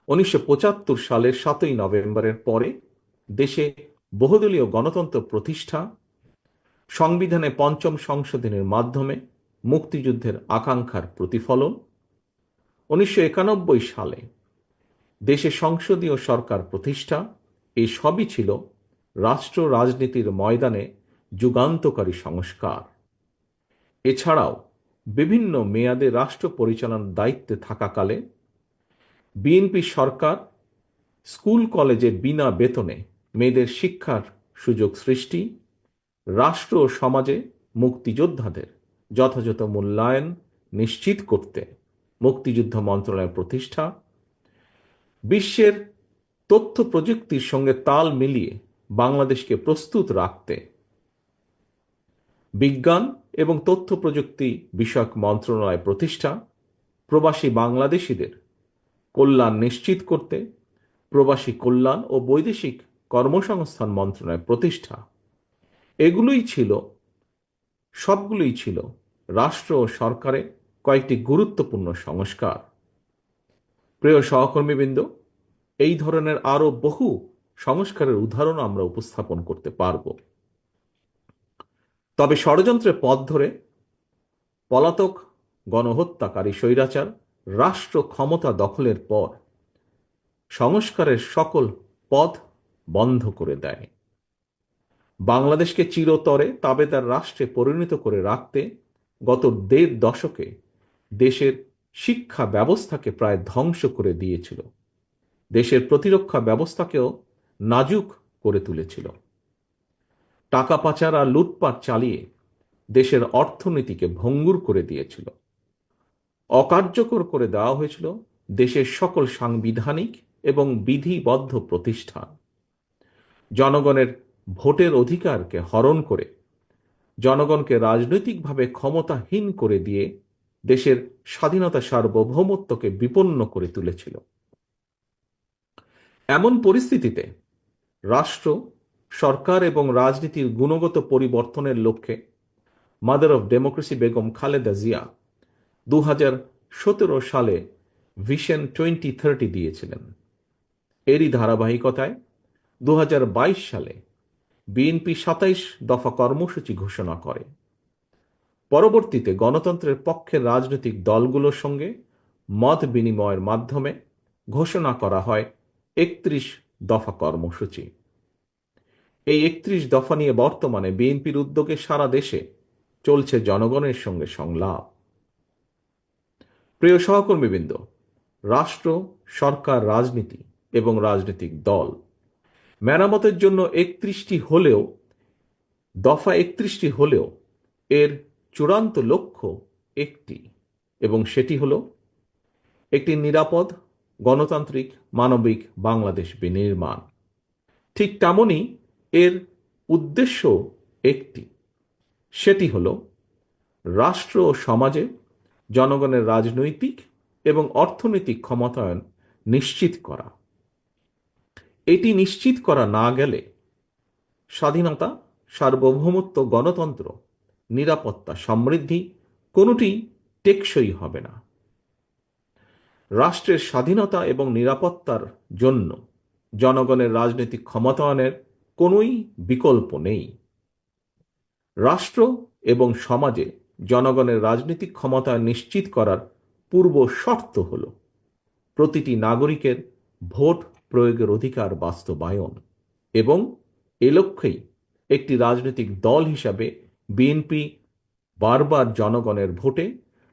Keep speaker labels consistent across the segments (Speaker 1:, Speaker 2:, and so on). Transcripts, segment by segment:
Speaker 1: 1975 সালের 7ই নভেম্বরের পরে দেশে বহুদলীয় গণতন্ত্র প্রতিষ্ঠা, সংবিধানে পঞ্চম সংশোধনের মাধ্যমে মুক্তিযুদ্ধের আকাঙ্ক্ষার প্রতিফলন, 1991 সালে দেশে সংসদীয় সরকার প্রতিষ্ঠা, এই সবই ছিল রাষ্ট্র রাজনীতির ময়দানে যুগান্তকারী সংস্কার। এছাড়াও বিভিন্ন মেয়াদে রাষ্ট্র পরিচালনার দায়িত্বে থাকাকালে বিএনপি সরকার স্কুল কলেজে বিনা বেতনে মেয়েদের শিক্ষার সুযোগ সৃষ্টি, রাষ্ট্র ও সমাজে মুক্তিযোদ্ধাদের যথাযথ মূল্যায়ন নিশ্চিত করতে মুক্তিযুদ্ধ মন্ত্রণালয় প্রতিষ্ঠা, বিশ্বের তথ্য প্রযুক্তির সঙ্গে তাল মিলিয়ে বাংলাদেশকে প্রস্তুত রাখতে বিজ্ঞান এবং তথ্য প্রযুক্তি বিষয়ক মন্ত্রণালয় প্রতিষ্ঠা, প্রবাসী বাংলাদেশিদের কল্যাণ নিশ্চিত করতে প্রবাসী কল্যাণ ও বৈদেশিক কর্মসংস্থান মন্ত্রণালয় প্রতিষ্ঠা, সবগুলোই ছিল রাষ্ট্র ও সরকারে কয়েকটি গুরুত্বপূর্ণ সংস্কার। প্রিয় সহকর্মীবৃন্দ, এই ধরনের আরো বহু সংস্কারের উদাহরণ আমরা উপস্থাপন করতে পারব। তবে ষড়যন্ত্রের পথ ধরে পলাতক গণহত্যাকারী স্বৈরাচার রাষ্ট্র ক্ষমতা দখলের পর সংস্কারের সকল পথ বন্ধ করে দেয়। বাংলাদেশকে চিরতরে তাবেদার রাষ্ট্রে পরিণত করে রাখতে গত 1.5 দশকে দেশের শিক্ষা ব্যবস্থাকে প্রায় ধ্বংস করে দিয়েছিল, দেশের প্রতিরক্ষা ব্যবস্থাকেও নাজুক করে তুলেছিল। টাকা পাচার আর লুটপাট চালিয়ে দেশের অর্থনীতিকে ভঙ্গুর করে দিয়েছিল। অকার্যকর করে দেওয়া হয়েছিল দেশের সকল সাংবিধানিক এবং বিধিবদ্ধ প্রতিষ্ঠান। জনগণের ভোটের অধিকারকে হরণ করে জনগণকে রাজনৈতিকভাবে ক্ষমতাহীন করে দিয়ে দেশের স্বাধীনতা সার্বভৌমত্বকে বিপন্ন করে তুলেছিল। এমন পরিস্থিতিতে রাষ্ট্র, সরকার এবং রাজনীতির গুণগত পরিবর্তনের লক্ষ্যে mother of democracy Begum Khaleda Zia 2017 সালে ভিশন 2030 দিয়েছিলেন। এরই ধারাবাহিকতায় 2022 সালে বিএনপি 27 দফা কর্মসূচি ঘোষণা করে। পরবর্তীতে গণতন্ত্রের পক্ষের রাজনৈতিক দলগুলোর সঙ্গে মত বিনিময়ের মাধ্যমে ঘোষণা করা হয় 31 দফা কর্মসূচি। এই 31 দফা নিয়ে বর্তমানে বিএনপির উদ্যোগে সারা দেশে চলছে জনগণের সঙ্গে সংলাপ। প্রিয় সহকর্মীবৃন্দ, রাষ্ট্র, সরকার, রাজনীতি এবং রাজনৈতিক দল মেরামতের জন্য 31টি হলেও এর চূড়ান্ত লক্ষ্য একটি, এবং সেটি হল একটি নিরাপদ, গণতান্ত্রিক, মানবিক বাংলাদেশ বিনির্মাণ। ঠিক তেমনি এর উদ্দেশ্য একটি, সেটি হল রাষ্ট্র ও সমাজে জনগণের রাজনৈতিক এবং অর্থনৈতিক ক্ষমতায়ন নিশ্চিত করা। এটি নিশ্চিত করা না গেলে স্বাধীনতা, সার্বভৌমত্ব, গণতন্ত্র, নিরাপত্তা, সমৃদ্ধি কোনোটি টেকসই হবে না। রাষ্ট্রের স্বাধীনতা এবং নিরাপত্তার জন্য জনগণের রাজনৈতিক ক্ষমতায়নের কোনোই বিকল্প নেই। রাষ্ট্র এবং সমাজে জনগণের রাজনৈতিক ক্ষমতায়ন নিশ্চিত করার পূর্ব শর্ত হল প্রতিটি নাগরিকের ভোট প্রয়োগের অধিকার বাস্তবায়ন, এবং এ লক্ষ্যেই একটি রাজনৈতিক দল হিসাবে বিএনপি বারবার জনগণের ভোটে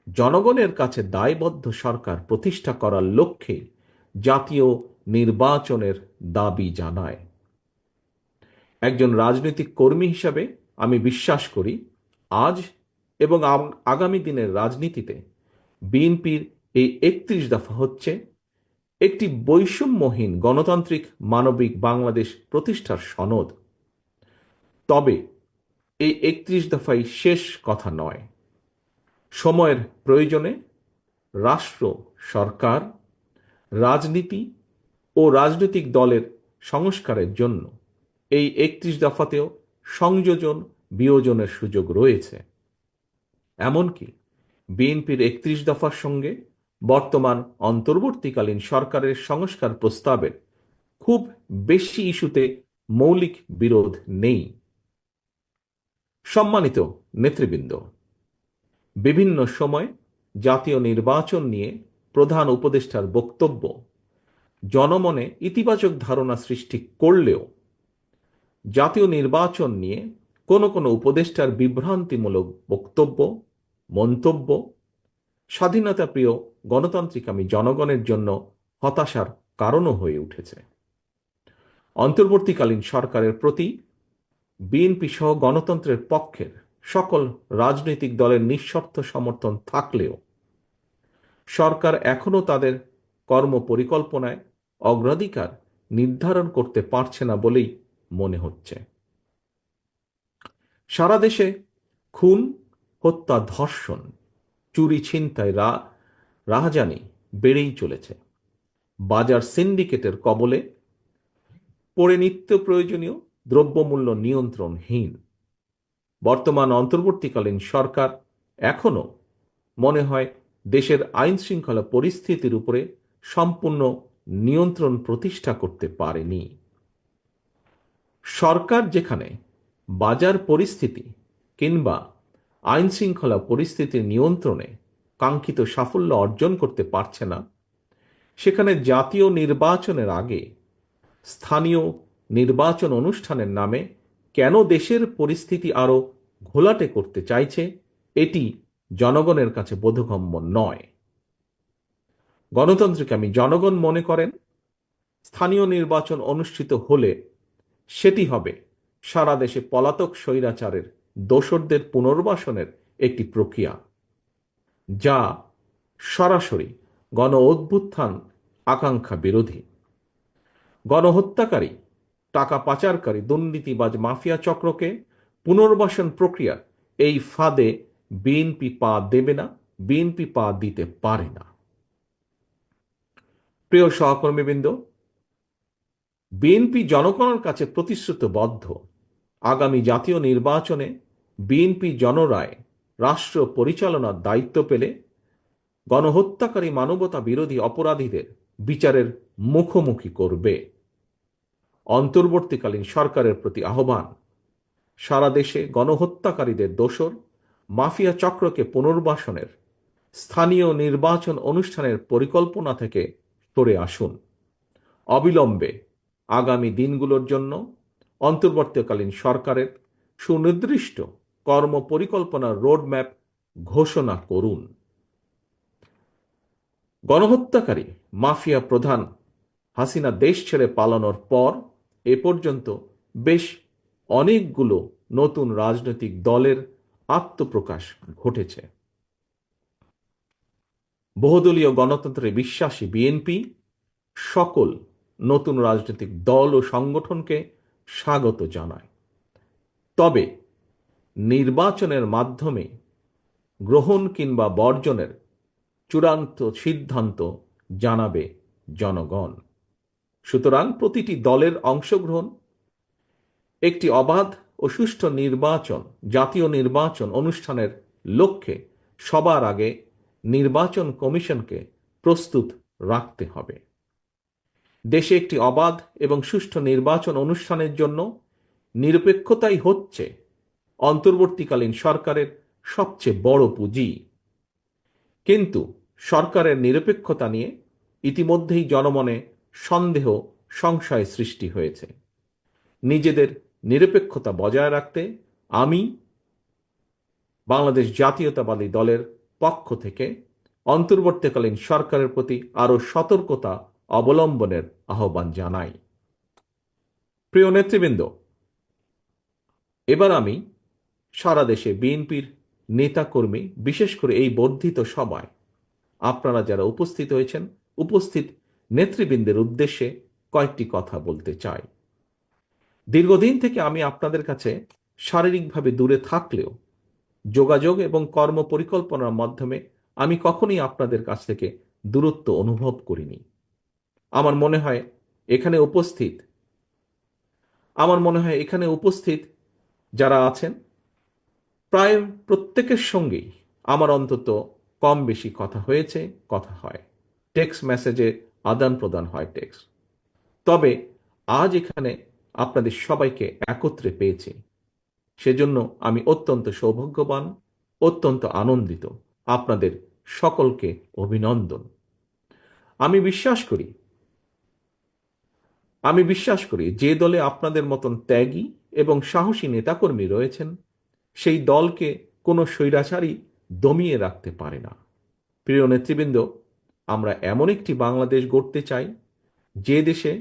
Speaker 1: জনগণের কাছে দায়বদ্ধ সরকার প্রতিষ্ঠা করার লক্ষ্যে জাতীয় নির্বাচনের দাবি জানায়। একজন রাজনৈতিক কর্মী হিসাবে আমি বিশ্বাস করি আজ এবং আগামী দিনের রাজনীতিতে বিএনপির এই 31 দফা হচ্ছে একটি বৈষম্যহীন গণতান্ত্রিক মানবিক বাংলাদেশ প্রতিষ্ঠার সনদ। তবে এই 31 দফাই শেষ কথা নয়। সময়ের প্রয়োজনে রাষ্ট্র, সরকার, রাজনীতি ও রাজনৈতিক দলের সংস্কারের জন্য এই 31 দফাতেও সংযোজন বিয়োজনের সুযোগ রয়েছে। এমনকি বিএনপির 31 দফার সঙ্গে বর্তমান অন্তর্বর্তীকালীন সরকারের সংস্কার প্রস্তাবের খুব বেশি ইস্যুতে মৌলিক বিরোধ নেই। সম্মানিত নেতৃবৃন্দ, বিভিন্ন সময় জাতীয় নির্বাচন নিয়ে প্রধান উপদেষ্টার বক্তব্য জনমনে ইতিবাচক ধারণা সৃষ্টি করলেও জাতীয় নির্বাচন নিয়ে কোনো কোনো উপদেষ্টার বিভ্রান্তিমূলক বক্তব্য, মন্তব্য স্বাধীনতাপ্রিয় গণতান্ত্রিকামী জনগণের জন্য হতাশার কারণও হয়ে উঠেছে। অন্তর্বর্তীকালীন সরকারের প্রতি বিএনপি সহ গণতন্ত্রের পক্ষের সকল রাজনৈতিক দলের নিঃশর্ত সমর্থন থাকলেও সরকার এখনও তাদের কর্মপরিকল্পনায় অগ্রাধিকার নির্ধারণ করতে পারছে না বলেই মনে হচ্ছে। সারা দেশে খুন, হত্যা, ধর্ষণ, চুরি, ছিনতাই, রাহাজানি বেড়েই চলেছে। বাজার সিন্ডিকেটের কবলে পড়ে নিত্য প্রয়োজনীয় দ্রব্যমূল্য নিয়ন্ত্রণহীন। বর্তমান অন্তর্বর্তীকালীন সরকার এখনো মনে হয় দেশের আইন শৃঙ্খলা পরিস্থিতির উপরে সম্পূর্ণ নিয়ন্ত্রণ প্রতিষ্ঠা করতে পারেনি। সরকার যেখানে বাজার পরিস্থিতি কিংবা আইন শৃঙ্খলা পরিস্থিতির নিয়ন্ত্রণে কাঙ্ক্ষিত সাফল্য অর্জন করতে পারছে না, সেখানে জাতীয় নির্বাচনের আগে স্থানীয় নির্বাচন অনুষ্ঠানের নামে কেন দেশের পরিস্থিতি আরও ঘোলাটে করতে চাইছে, এটি জনগণের কাছে বোধগম্য নয়। গণতান্ত্রিকামী জনগণ মনে করেন স্থানীয় নির্বাচন অনুষ্ঠিত হলে সেটি হবে সারা দেশে পলাতক স্বৈরাচারের দোসরদের পুনর্বাসনের একটি প্রক্রিয়া, যা সরাসরি গণ অভ্যুত্থান আকাঙ্ক্ষা বিরোধী। গণহত্যাকারী, টাকা পাচারকারী, দুর্নীতিবাজ মাফিয়া চক্রকে পুনর্বাসন প্রক্রিয়ার এই ফাঁদে বিএনপি পা দেবে না, বিএনপি পা দিতে পারে না। প্রিয় সহকর্মীবৃন্দ, বিএনপি জনগণের কাছে প্রতিশ্রুতিবদ্ধ আগামী জাতীয় নির্বাচনে বিএনপি জনরায় রাষ্ট্র পরিচালনার দায়িত্ব পেলে গণহত্যাকারী, মানবতা বিরোধী অপরাধীদের বিচারের মুখোমুখি করবে। অন্তর্বর্তীকালীন সরকারের প্রতি আহ্বান, সারা দেশে গণহত্যাকারীদের দোসর মাফিয়া চক্রকে পুনর্বাসনের স্থানীয় নির্বাচন অনুষ্ঠানের পরিকল্পনা থেকে সরে আসুন। অবিলম্বে আগামী দিনগুলোর জন্য অন্তর্বর্তীকালীন সরকারের সুনির্দিষ্ট কর্মপরিকল্পনার রোডম্যাপ ঘোষণা করুন। গণহত্যাকারী মাফিয়া প্রধান হাসিনা দেশ ছেড়ে পালানোর পর এ পর্যন্ত বেশ অনেকগুলো নতুন রাজনৈতিক দলের আত্মপ্রকাশ ঘটেছে। বহুদলীয় গণতন্ত্রে বিশ্বাসী বিএনপি সকল নতুন রাজনৈতিক দল ও সংগঠনকে স্বাগত জানায়। তবে নির্বাচনের মাধ্যমে গ্রহণ কিংবা বর্জনের চূড়ান্ত সিদ্ধান্ত জানাবে জনগণ। সুতরাং প্রতিটি দলের অংশগ্রহণ একটি অবাধ ও সুষ্ঠু নির্বাচন, জাতীয় নির্বাচন অনুষ্ঠানের লক্ষ্যে সবার আগে নির্বাচন কমিশনকে প্রস্তুত রাখতে হবে। দেশে একটি অবাধ এবং সুষ্ঠু নির্বাচন অনুষ্ঠানের জন্য নিরপেক্ষতাই হচ্ছে অন্তর্বর্তীকালীন সরকারের সবচেয়ে বড় পুঁজি। কিন্তু সরকারের নিরপেক্ষতা নিয়ে ইতিমধ্যেই জনমনে সন্দেহ, সংশয় সৃষ্টি হয়েছে। নিজেদের নিরপেক্ষতা বজায় রাখতে আমি বাংলাদেশ জাতীয়তাবাদী দলের পক্ষ থেকে অন্তর্বর্তীকালীন সরকারের প্রতি আরও সতর্কতা অবলম্বনের আহ্বান জানাই। প্রিয় নেতৃবৃন্দ, এবার আমি সারা দেশে বিএনপির নেতাকর্মী, বিশেষ করে এই বর্ধিত সভায় আপনারা যারা উপস্থিত হয়েছেন, উপস্থিত নেতৃবৃন্দের উদ্দেশ্যে কয়েকটি কথা বলতে চাই। দীর্ঘদিন থেকে আমি আপনাদের কাছে শারীরিকভাবে দূরে থাকলেও যোগাযোগ এবং কর্ম পরিকল্পনার মাধ্যমে আমি কখনোই আপনাদের কাছ থেকে দূরত্ব অনুভব করিনি। আমার মনে হয় এখানে উপস্থিত যারা আছেন প্রায় প্রত্যেকের সঙ্গেই আমার অন্তত কম বেশি কথা হয়েছে, কথা হয়, টেক্সট মেসেজে আদান প্রদান হয় টেক্সট। তবে আজ এখানে আপনাদের সবাইকে একত্রে পেয়েছি, সেজন্য আমি অত্যন্ত সৌভাগ্যবান, অত্যন্ত আনন্দিত। আপনাদের সকলকে অভিনন্দন। আমি বিশ্বাস করি যে দলে আপনাদের মতন ত্যাগী এবং সাহসী নেতাকর্মী রয়েছেন, সেই দলকে কোনো স্বৈরাচারী দমিয়ে রাখতে পারে না। প্রিয় নেতৃবৃন্দ, আমরা এমন একটি বাংলাদেশ গড়তে চাই যে দেশে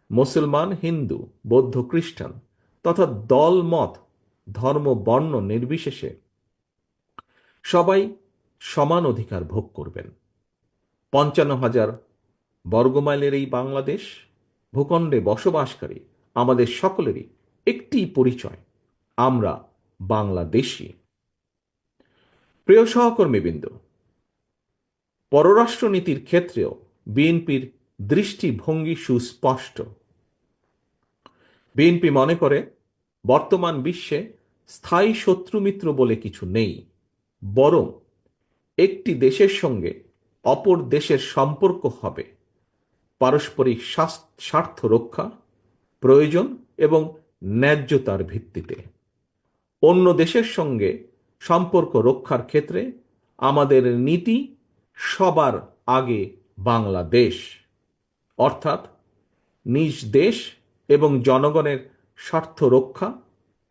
Speaker 1: মুসলমান, হিন্দু, বৌদ্ধ, খ্রিস্টান তথা দল, মত, ধর্ম, বর্ণ নির্বিশেষে সবাই সমান অধিকার ভোগ করবেন। ৫৫,০০০ বর্গমাইলের এই বাংলাদেশ ভূখণ্ডে বসবাসকারী আমাদের সকলেরই একটি পরিচয়, আমরা বাংলাদেশী। প্রিয় সহকর্মীবৃন্দ, পররাষ্ট্রনীতির ক্ষেত্রেও বিএনপির দৃষ্টিভঙ্গি সুস্পষ্ট। বিএনপি মনে করে বর্তমান বিশ্বে স্থায়ী শত্রুমিত্র বলে কিছু নেই, বরং একটি দেশের সঙ্গে অপর দেশের সম্পর্ক হবে পারস্পরিক স্বার্থ রক্ষা, প্রয়োজন এবং ন্যায্যতার ভিত্তিতে। অন্য দেশের সঙ্গে সম্পর্ক রক্ষার ক্ষেত্রে আমাদের নীতি সবার আগে বাংলাদেশ, অর্থাৎ নিজ দেশ এবং জনগণের স্বার্থ রক্ষা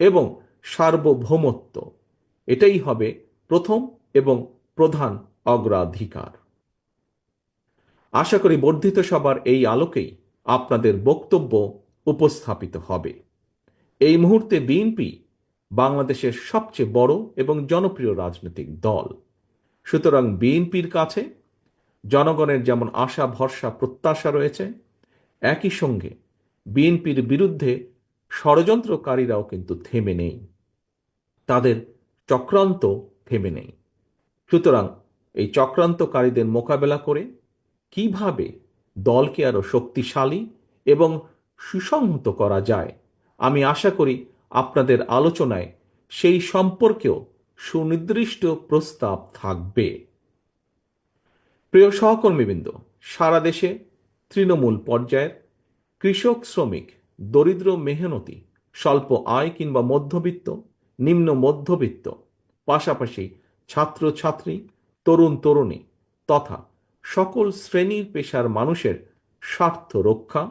Speaker 1: এবং সার্বভৌমত্ব, এটাই হবে প্রথম এবং প্রধান অগ্রাধিকার। আশা করি বর্ধিত সভার এই আলোকেই আপনাদের বক্তব্য উপস্থাপিত হবে। এই মুহূর্তে বিএনপি বাংলাদেশের সবচেয়ে বড় এবং জনপ্রিয় রাজনৈতিক দল। সুতরাং বিএনপির কাছে জনগণের যেমন আশা, ভরসা, প্রত্যাশা রয়েছে, একই সঙ্গে বিএনপির বিরুদ্ধে ষড়যন্ত্রকারীরাও কিন্তু থেমে নেই, তাদের চক্রান্ত থেমে নেই। সুতরাং এই চক্রান্তকারীদের মোকাবেলা করে কিভাবে দলকে আরো শক্তিশালী এবং সুসংহত করা যায়, আমি আশা করি আপনাদের আলোচনায় সেই সম্পর্কেও সুনির্দিষ্ট প্রস্তাব থাকবে। প্রিয় সহকর্মীবৃন্দ, সারা দেশে তৃণমূল পর্যায়ের কৃষক, শ্রমিক, দরিদ্র, মেহনতি, স্বল্প আয় কিংবা মধ্যবিত্ত, নিম্ন মধ্যবিত্ত, পাশাপাশি ছাত্র ছাত্রী, তরুণ তরুণী তথা সকল শ্রেণীর পেশার মানুষের স্বার্থ রক্ষা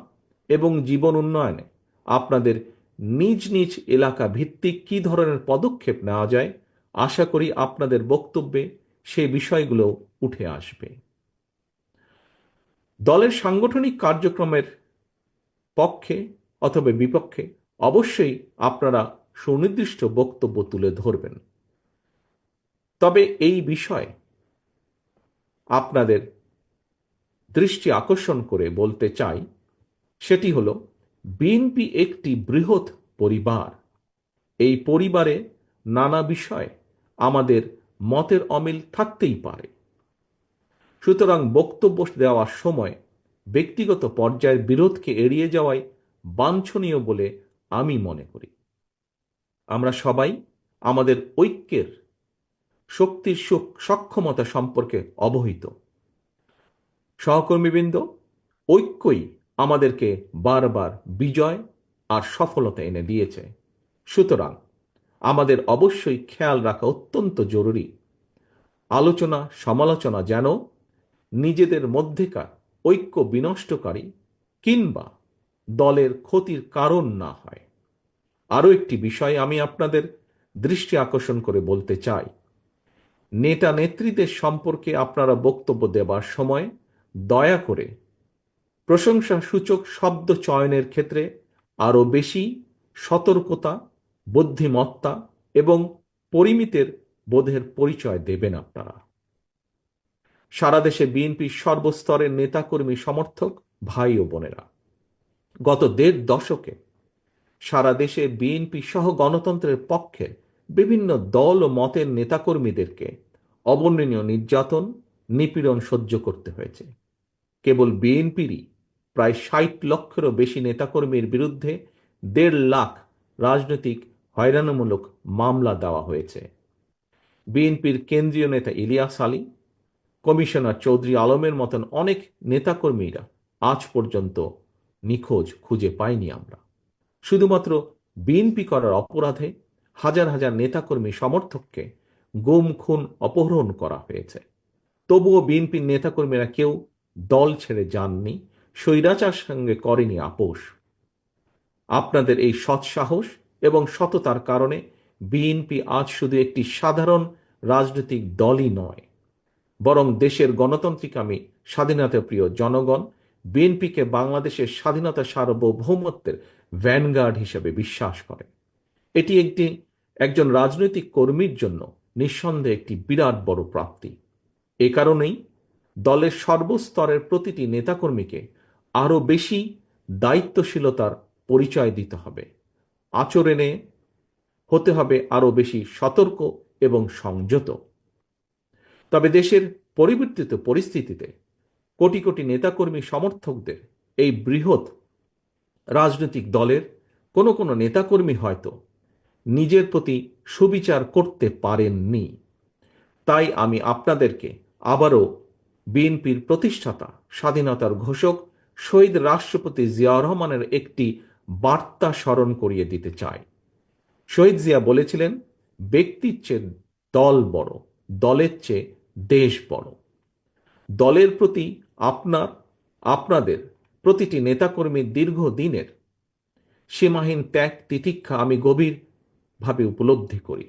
Speaker 1: এবং জীবন উন্নয়নে আপনাদের নিজ নিজ এলাকা ভিত্তিক কী ধরনের পদক্ষেপ নেওয়া যায়, আশা করি আপনাদের বক্তব্যে সেই বিষয়গুলো উঠে আসবে। দলের সাংগঠনিক কার্যক্রমের পক্ষে অথবা বিপক্ষে অবশ্যই আপনারা সুনির্দিষ্ট বক্তব্য তুলে ধরবেন। তবে এই বিষয়ে আপনাদের দৃষ্টি আকর্ষণ করে বলতে চাই, সেটি হলো বিএনপি একটি বৃহৎ পরিবার। এই পরিবারে নানা বিষয়ে আমাদের মতের অমিল থাকতেই পারে। সুতরাং বক্তব্য দেওয়ার সময় ব্যক্তিগত পর্যায়ের বিরোধকে এড়িয়ে যাওয়াই বাঞ্ছনীয় বলে আমি মনে করি। আমরা সবাই আমাদের ঐক্যের শক্তির সক্ষমতা সম্পর্কে অবহিত। সহকর্মীবৃন্দ, ঐক্যই আমাদেরকে বারবার বিজয় আর সফলতা এনে দিয়েছে। সুতরাং আমাদের অবশ্যই খেয়াল রাখা অত্যন্ত জরুরি, আলোচনা সমালোচনা যেন নিজেদের মধ্যেকার ঐক্য বিনষ্টকারী কিংবা দলের ক্ষতির কারণ না হয়। আরও একটি বিষয় আমি আপনাদের দৃষ্টি আকর্ষণ করে বলতে চাই, নেতা নেত্রীদের সম্পর্কে আপনারা বক্তব্য দেবার সময় দয়া করে প্রশংসাসূচক শব্দ চয়নের ক্ষেত্রে আরও বেশি সতর্কতা, বুদ্ধিমত্তা এবং পরিমিতের বোধের পরিচয় দেবেন আপনারা। সারা দেশে বিএনপির সর্বস্তরের নেতাকর্মী, সমর্থক, ভাই ও বোনেরা, গত ১.৫ দশকে সারা দেশে বিএনপি সহ গণতন্ত্রের পক্ষে বিভিন্ন দল ও মতের নেতাকর্মীদেরকে অবর্ণনীয় নির্যাতন, নিপীড়ন সহ্য করতে হয়েছে। কেবল বিএনপিরই প্রায় ৬০ লক্ষেরও বেশি নেতাকর্মীর বিরুদ্ধে ১.৫ লাখ রাজনৈতিক হয়রানিমূলক মামলা দেওয়া হয়েছে। বিএনপির কেন্দ্রীয় নেতা ইলিয়াস আলী, কমিশনার চৌধুরী আলমের মতন অনেক নেতাকর্মীরা আজ পর্যন্ত নিখোঁজ খুঁজে পাইনি আমরা। শুধুমাত্র বিএনপি করার অপরাধে হাজার হাজার নেতাকর্মী সমর্থককে গুম খুন অপহরণ করা হয়েছে। তবুও বিএনপির নেতাকর্মীরা কেউ দল ছেড়ে যাননি, স্বৈরাচার সঙ্গে করেনি আপোষ। আপনাদের এই সৎসাহস এবং সততার কারণে বিএনপি আজ শুধু একটি সাধারণ রাজনৈতিক দলই নয়, বরং দেশের গণতান্ত্রিকামী স্বাধীনতাপ্রিয় জনগণ বিএনপিকে বাংলাদেশের স্বাধীনতা সার্বভৌমত্বের ভ্যানগার্ড হিসেবে বিশ্বাস করে। এটি একজন রাজনৈতিক কর্মীর জন্য নিঃসন্দেহে একটি বিরাট বড় প্রাপ্তি। এ কারণেই দলের সর্বস্তরের প্রতিটি নেতাকর্মীকে আরও বেশি দায়িত্বশীলতার পরিচয় দিতে হবে, আচরণে হতে হবে আরও বেশি সতর্ক এবং সংযত। তবে দেশের পরিবর্তিত পরিস্থিতিতে কোটি কোটি নেতাকর্মী সমর্থকদের এই বৃহৎ রাজনৈতিক দলের কোনো কোনো নেতাকর্মী হয়তো নিজের প্রতি সুবিচার করতে পারেননি। তাই আমি আপনাদেরকে আবারও বিএনপির প্রতিষ্ঠাতা, স্বাধীনতার ঘোষক শহীদ রাষ্ট্রপতি জিয়াউর রহমানের একটি বার্তা স্মরণ করিয়ে দিতে চাই। শহীদ জিয়া বলেছিলেন, ব্যক্তির চেয়ে দল বড়, দলের চেয়ে দেশ বড়। দলের প্রতি আপনাদের প্রতিটি নেতাকর্মীর দীর্ঘদিনের সীমাহীন ত্যাগ তিতিক্ষা আমি গভীরভাবে উপলব্ধি করি।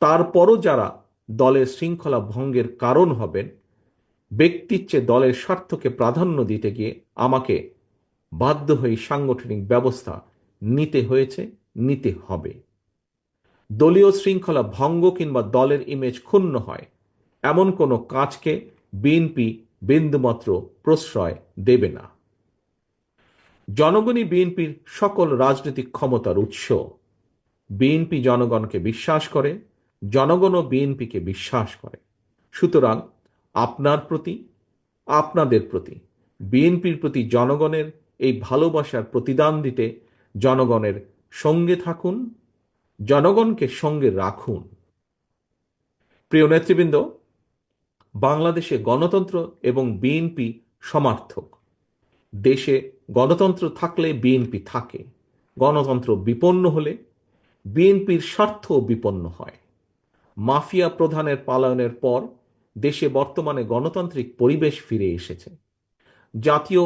Speaker 1: তারপরও যারা দলের শৃঙ্খলা ভঙ্গের কারণ হবেন, ব্যক্তির চেয়ে দলের স্বার্থকে প্রাধান্য দিতে গিয়ে আমাকে বাধ্য হয়ে সাংগঠনিক ব্যবস্থা নিতে হয়েছে, নিতে হবে। দলীয় শৃঙ্খলা ভঙ্গ কিংবা দলের ইমেজ ক্ষুণ্ণ হয় এমন কোনো কাজকে বিএনপি বিন্দুমাত্র প্রশ্রয় দেবে না। জনগণই বিএনপির সকল রাজনৈতিক ক্ষমতার উৎস। বিএনপি জনগণকে বিশ্বাস করে, জনগণও বিএনপিকে বিশ্বাস করে। সুতরাং আপনাদের প্রতি বিএনপির প্রতি জনগণের এই ভালোবাসার প্রতিদান দিতে জনগণের সঙ্গে থাকুন, জনগণকে সঙ্গে রাখুন। প্রিয় নেতৃবৃন্দ, বাংলাদেশে গণতন্ত্র এবং বিএনপি সমার্থক। দেশে গণতন্ত্র থাকলে বিএনপি থাকে, গণতন্ত্র বিপন্ন হলে বিএনপির স্বার্থ বিপন্ন হয়। মাফিয়া প্রধানের পালায়নের পর দেশে বর্তমানে গণতান্ত্রিক পরিবেশ ফিরে এসেছে। জাতীয়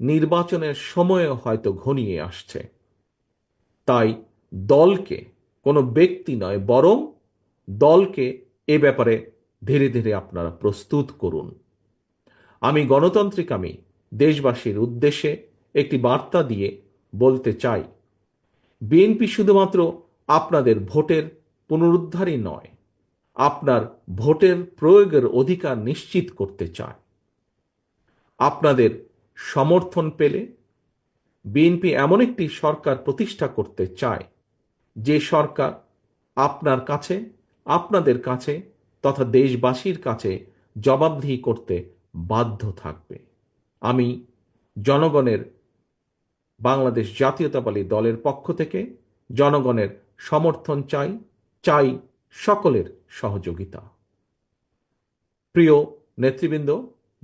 Speaker 1: নির্বাচনের সময় হয়তো ঘনিয়ে আসছে। তাই দলকে, কোনো ব্যক্তি নয় বরং দলকে এ ব্যাপারে ধীরে ধীরে আপনারা প্রস্তুত করুন। আমি দেশবাসীর উদ্দেশ্যে একটি বার্তা দিয়ে বলতে চাই, বিএনপি শুধুমাত্র আপনাদের ভোটের পুনরুদ্ধারই নয়, আপনার ভোটের প্রয়োগের অধিকার নিশ্চিত করতে চায়। আপনাদের সমর্থন পেলে বিএনপি এমন একটি সরকার প্রতিষ্ঠা করতে চায় যে সরকার আপনার কাছে, আপনাদের কাছে তথা দেশবাসীর কাছে জবাবদিহি করতে বাধ্য থাকবে। আমি জনগণের বাংলাদেশ জাতীয়তাবাদী দলের পক্ষ থেকে জনগণের সমর্থন চাই সকলের সহযোগিতা। প্রিয় নেতৃবৃন্দ,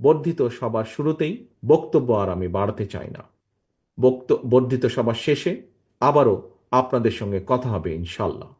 Speaker 1: বর্ধিত সভার শুরুতেই বক্তব্য আর আমি বাড়াতে চাই না। বর্ধিত সভার শেষে আবারও আপনাদের সঙ্গে কথা হবে ইনশাল্লাহ।